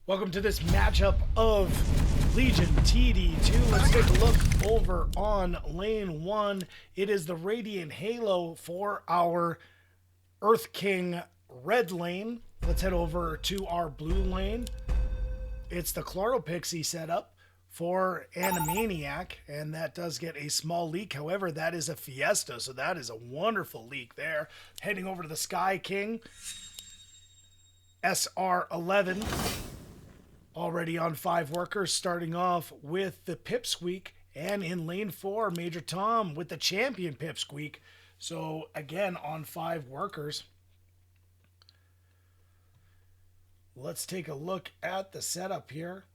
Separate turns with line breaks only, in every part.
Welcome to this matchup of Legion TD2. Let's take a look over on lane 1. It is the Radiant Halo for our Earth King red lane. Let's head over to our blue lane. It's the Chloropixie setup for Animaniac, and that does get a small leak. However, that is a Fiesta, so that is a wonderful leak there. Heading over to the Sky King, SR11. Already on 5 workers, starting off with the Pipsqueak, and in lane 4, Major Tom with the champion Pipsqueak. So again, on 5 workers. Let's take a look at the setup here.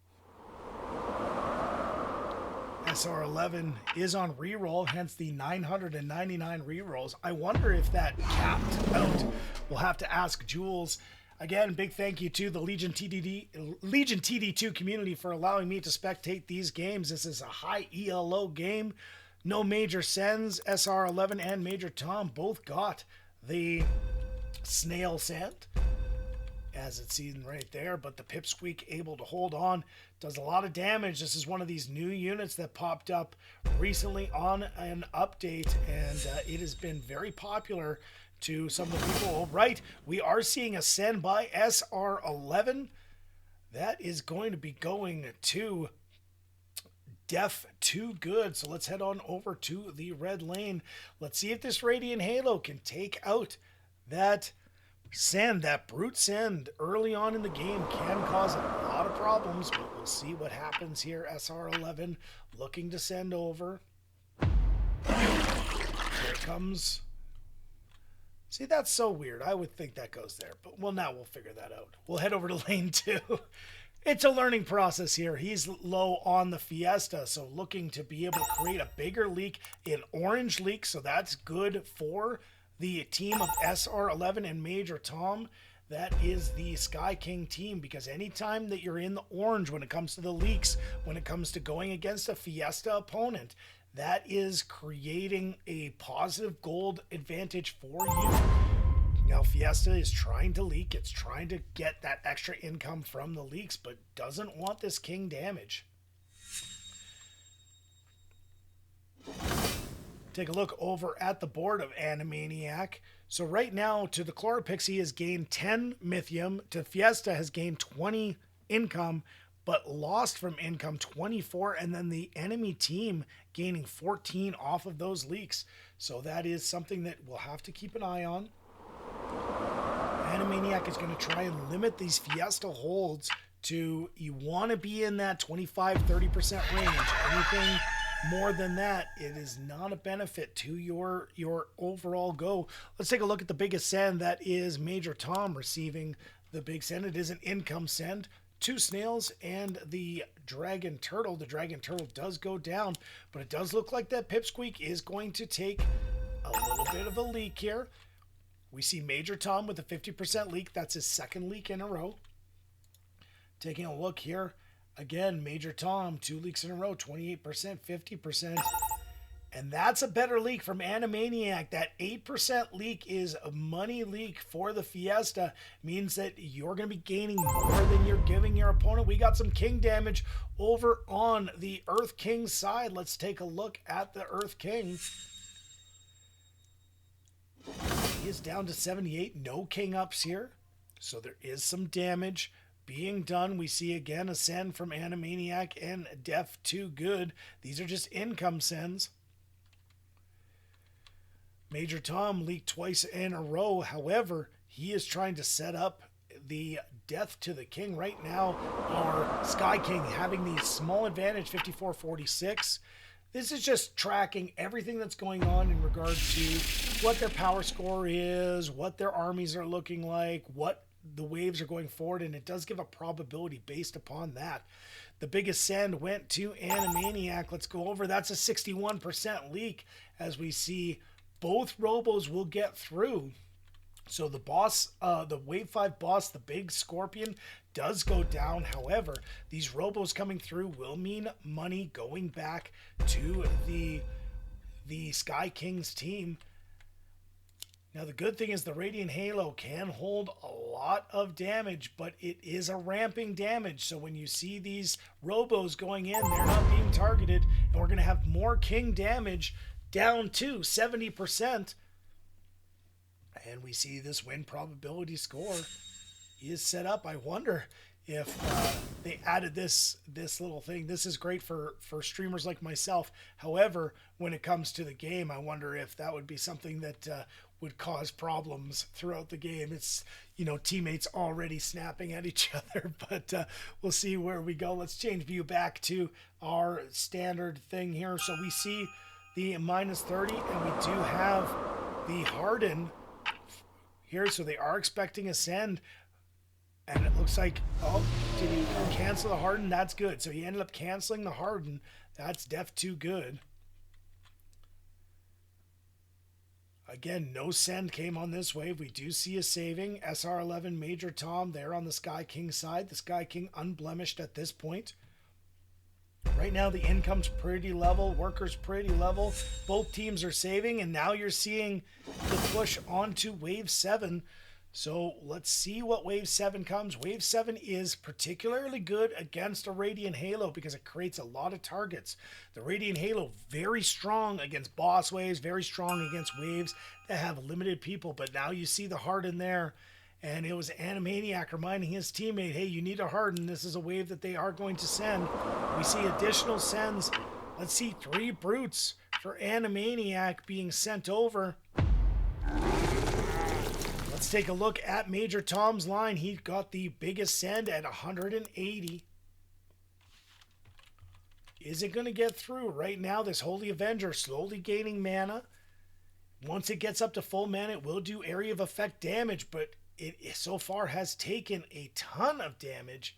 SR11 is on reroll, hence the 999 rerolls. I wonder if that capped out. We'll have to ask Jules. Again, big thank you to the Legion TD2 community for allowing me to spectate these games. This is a high ELO game. No major sends. SR11 and Major Tom both got the snail sent, as it's seen right there, but the Pipsqueak able to hold on. Does a lot of damage. This is one of these new units that popped up recently on an update, and it has been very popular to some of the people. Right, we are seeing a send by SR11. That is going to be going to Def Too Good. So let's head on over to the red lane. Let's see if this Radiant Halo can take out that send. That brute send early on in the game can cause a lot of problems, but we'll see what happens here. SR11 looking to send over. Here it comes. See, that's so weird. I would think that goes there, but well, now we'll figure that out. We'll head over to lane 2. It's a learning process here. He's low on the Fiesta, so looking to be able to create a bigger leak, an orange leak, so that's good for the team of SR11 and Major Tom. That is the Sky King team, because anytime that you're in the orange when it comes to the leaks, when it comes to going against a Fiesta opponent, that is creating a positive gold advantage for you. Now, Fiesta is trying to leak. It's trying to get that extra income from the leaks, but doesn't want this king damage. Take a look over at the board of Animaniac. So right now, to the Chloropixie has gained 10 Mythium. To Fiesta has gained 20 income, but lost from income 24, and then the enemy team gaining 14 off of those leaks. So that is something that we'll have to keep an eye on. Animaniac is going to try and limit these Fiesta holds to, you want to be in that 25-30% range. Anything more than that, it is not a benefit to your overall go. Let's take a look at the biggest send. That is Major Tom receiving the big send. It is an income send. 2 snails and the dragon turtle. The dragon turtle does go down, but it does look like that Pipsqueak is going to take a little bit of a leak here. We see Major Tom with a 50% leak. That's his second leak in a row. Taking a look here. Again, Major Tom, 2 leaks in a row, 28%, 50%. And that's a better leak from Animaniac. That 8% leak is a money leak for the Fiesta. Means that you're going to be gaining more than you're giving your opponent. We got some king damage over on the Earth King side. Let's take a look at the Earth King. He is down to 78. No king ups here. So there is some damage being done. We see again a send from Animaniac and Def Too Good. These are just income sends. Major Tom leaked twice in a row. However, he is trying to set up the death to the king right now. Our Sky King having the small advantage, 54-46. This is just tracking everything that's going on in regard to what their power score is, what their armies are looking like, what the waves are going forward, and it does give a probability based upon that. The biggest send went to Animaniac. Let's go over. That's a 61% leak, as we see both robos will get through. So the boss, the wave 5 boss, the big scorpion, does go down. However, these robos coming through will mean money going back to the Sky King's team. Now, the good thing is the Radiant Halo can hold a lot of damage, but it is a ramping damage. So when you see these Robos going in, they're not being targeted, and we're going to have more King damage down to 70%. And we see this win probability score is set up. I wonder if they added this little thing. This is great for streamers like myself. However, when it comes to the game, I wonder if that would be something that would cause problems throughout the game. It's, you know, teammates already snapping at each other, but we'll see where we go. Let's change view back to our standard thing here. So we see the -30, and we do have the Harden here. So they are expecting a send. And it looks like, oh, did he cancel the Harden? That's good. So he ended up canceling the Harden. That's def too good. Again, no send came on this wave. We do see a saving. SR11 Major Tom there on the Sky King side. The Sky King unblemished at this point. Right now, the income's pretty level. Worker's pretty level. Both teams are saving. And now you're seeing the push onto Wave 7. So let's see what Wave 7 comes. Wave 7 is particularly good against a Radiant Halo because it creates a lot of targets. The Radiant Halo, very strong against boss waves, very strong against waves that have limited people. But now you see the Harden there, and it was Animaniac reminding his teammate, hey, you need a Harden. This is a wave that they are going to send. We see additional sends. Let's see 3 Brutes for Animaniac being sent over. Let's take a look at Major Tom's line. He got the biggest send at 180. Is it going to get through? Right now, this Holy Avenger slowly gaining mana. Once it gets up to full mana, it will do area of effect damage, but it so far has taken a ton of damage.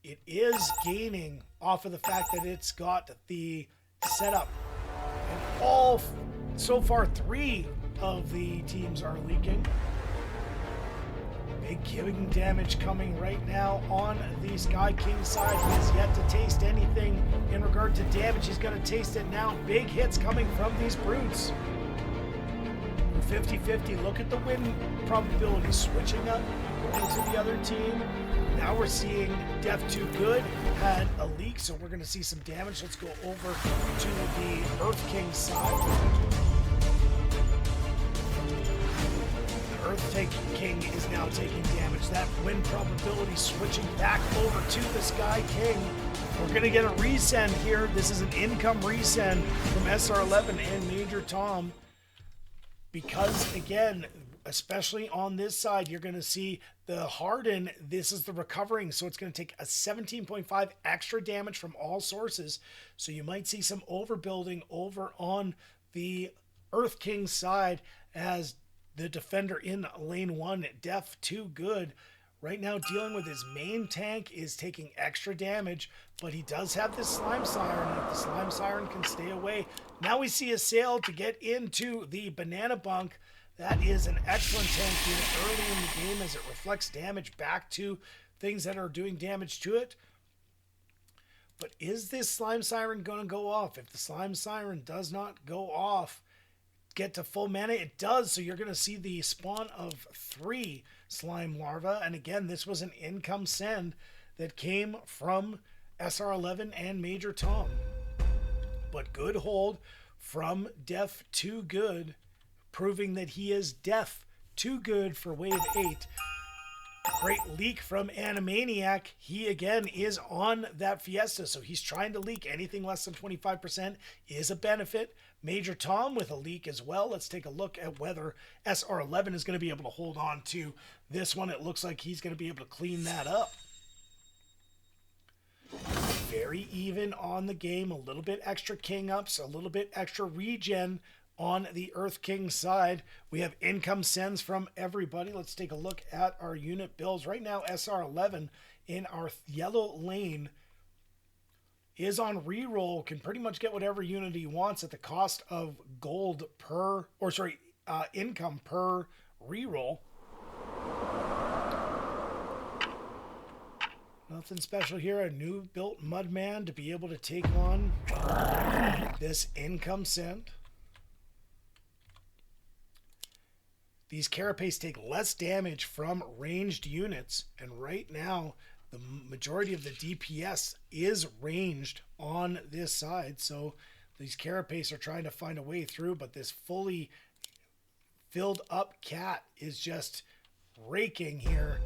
It is gaining off of the fact that it's got the setup. And so far, 3 of the teams are leaking. Big killing damage coming right now on the Sky King side. He has yet to taste anything in regard to damage. He's going to taste it now. Big hits coming from these Brutes. 50-50. Look at the win probability switching up, going to the other team. Now we're seeing Def Too Good had a leak, so we're going to see some damage. Let's go over to the Earth King side. Earth King is now taking damage. That win probability switching back over to the Sky King. We're going to get a resend here. This is an income resend from SR11 and Major Tom. Because, again, especially on this side, you're going to see the Harden. This is the recovering, so it's going to take a 17.5 extra damage from all sources. So you might see some overbuilding over on the Earth King side as the defender in lane 1, Def Too Good, right now dealing with his main tank, is taking extra damage, but he does have this Slime Siren, and if the Slime Siren can stay away. Now we see a sail to get into the Banana Bunk. That is an excellent tank unit early in the game as it reflects damage back to things that are doing damage to it. But is this Slime Siren going to go off? If the Slime Siren does not go off, get to full mana, it does. So you're going to see the spawn of 3 slime larvae. And again, this was an income send that came from SR11 and Major Tom. But good hold from Def Too Good, proving that he is Def Too Good for Wave 8. Great leak from Animaniac. He again is on that Fiesta, so he's trying to leak. Anything less than 25% is a benefit. Major Tom with a leak as well. Let's take a look at whether SR11 is going to be able to hold on to this one. It looks like he's going to be able to clean that up. Very even on the game. A little bit extra king ups, a little bit extra regen on the Earth King side. We have income sends from everybody. Let's take a look at our unit builds. Right now, SR11 in our yellow lane is on reroll, can pretty much get whatever unit he wants at the cost of gold per, or sorry, income per reroll. Nothing special here. A new built Mudman to be able to take on this income send. these carapace take less damage from ranged units, and right now the majority of the DPS is ranged on this side, so these carapace are trying to find a way through, but this fully filled up cat is just raking here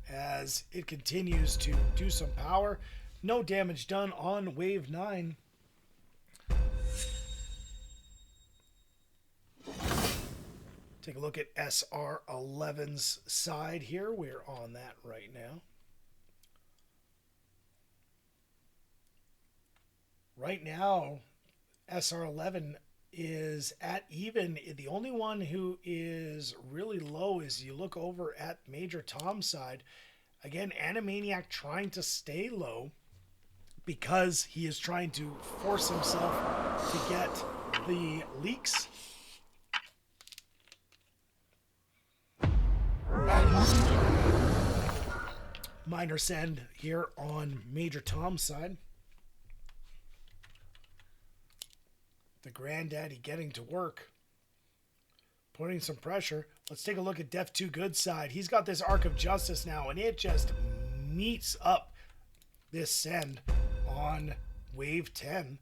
as it continues to do some power. No damage done on wave 9. Take a look at SR11's side here. We're on that right now. Right now, SR11 is at even. The only one who is really low is you look over at Major Tom's side. Again, Animaniac trying to stay low because he is trying to force himself to get the leaks. Minor send here on Major Tom's side. The granddaddy getting to work, putting some pressure. Let's take a look at Def 2 Good side. He's got this Arc of Justice now, and it just meets up this send on wave 10.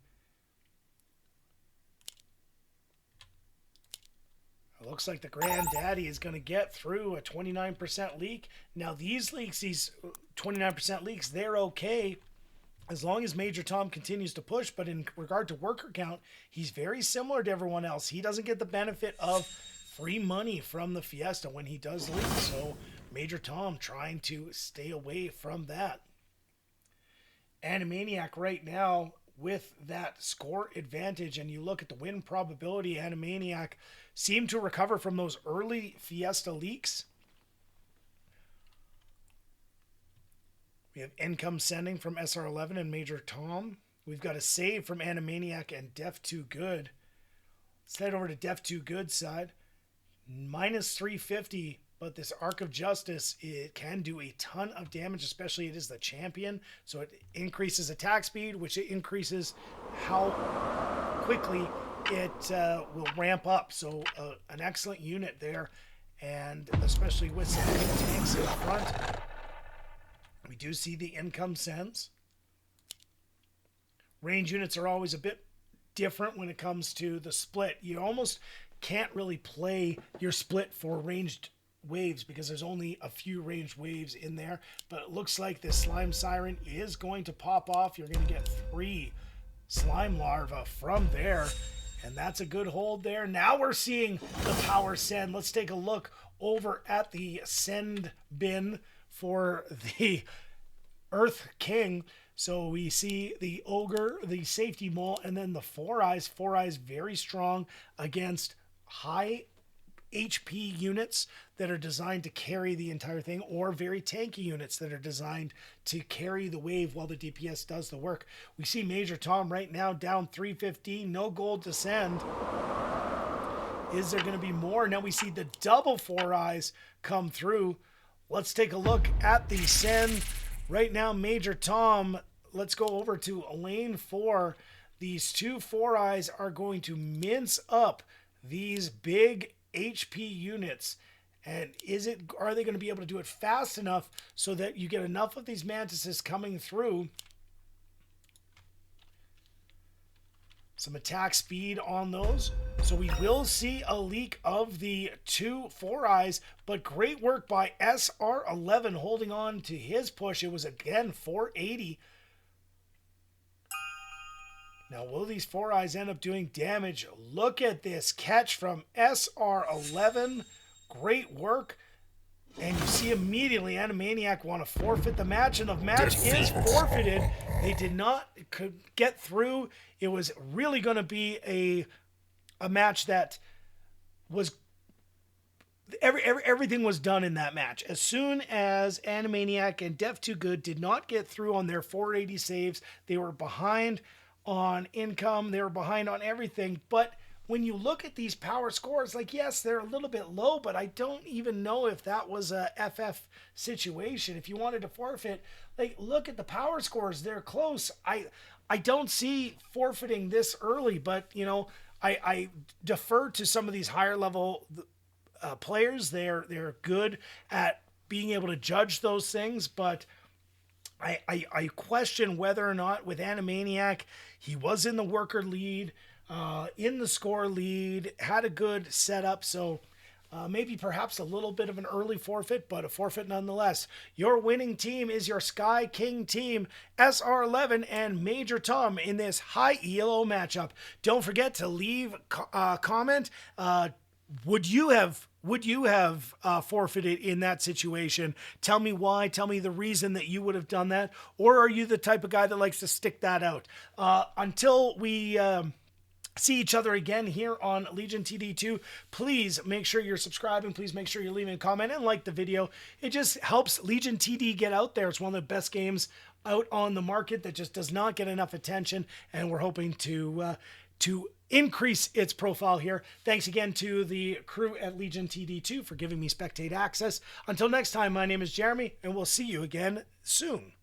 It looks like the granddaddy is going to get through a 29% leak. Now these leaks, these 29% leaks, they're okay as long as Major Tom continues to push, but in regard to worker count, he's very similar to everyone else. He doesn't get the benefit of free money from the Fiesta when he does leak, so Major Tom trying to stay away from that. Animaniac right now with that score advantage, and you look at the win probability, Animaniac seemed to recover from those early Fiesta leaks. We have income sending from SR11 and Major Tom. We've got a save from Animaniac and Def 2 Good. Let's head over to Def 2 Good side. Minus 350, but this Arc of Justice, it can do a ton of damage, especially it is the champion. So it increases attack speed, which increases how quickly it will ramp up. So an excellent unit there, and especially with some big tanks in front. We do see the income sends. Range units are always a bit different when it comes to the split. You almost can't really play your split for ranged waves because there's only a few ranged waves in there. But it looks like this slime siren is going to pop off. You're going to get 3 slime larvae from there. And that's a good hold there. Now we're seeing the power send. Let's take a look over at the send bin for the Earth King. So we see the Ogre, the Safety Mole, and then the Four Eyes. Four Eyes very strong against high HP units that are designed to carry the entire thing, or very tanky units that are designed to carry the wave while the DPS does the work. We see Major Tom right now down 315, no gold to send. Is there going to be more? Now we see the double Four Eyes come through. Let's take a look at the send. Right now, Major Tom, let's go over to lane 4. These 2 Four Eyes are going to mince up these big HP units. And are they going to be able to do it fast enough so that you get enough of these mantises coming through? Some attack speed on those. So we will see a leak of the 2 Four Eyes, but great work by SR11 holding on to his push. It was again 480. Now, will these Four Eyes end up doing damage? Look at this catch from SR11. Great work. And you see immediately Animaniac want to forfeit the match, and the match is forfeited. They did not get through. It was really going to be a match that was everything was done in that match. As soon as Animaniac and Def 2 Good did not get through on their 480 saves, they were behind on income, they were behind on everything. But when you look at these power scores, like, yes, they're a little bit low, but I don't even know if that was a FF situation. If you wanted to forfeit, like, look at the power scores, they're close. I don't see forfeiting this early, but, you know, I defer to some of these higher level players. They're good at being able to judge those things, but I question whether or not with Animaniac, he was in the worker lead, in the score lead, had a good setup, so maybe perhaps a little bit of an early forfeit, but a forfeit nonetheless. Your winning team is your Sky King team, SR11 and Major Tom in this high ELO matchup. Don't forget to leave a comment. Would you have forfeited in that situation? Tell me why. Tell me the reason that you would have done that. Or are you the type of guy that likes to stick that out? Until we see each other again here on Legion TD2, please make sure you're subscribing. Please make sure you're leaving a comment and like the video. It just helps Legion TD get out there. It's one of the best games out on the market that just does not get enough attention, and we're hoping to increase its profile here. Thanks again to the crew at Legion TD2 for giving me spectate access. Until next time, my name is Jeremy, and we'll see you again soon.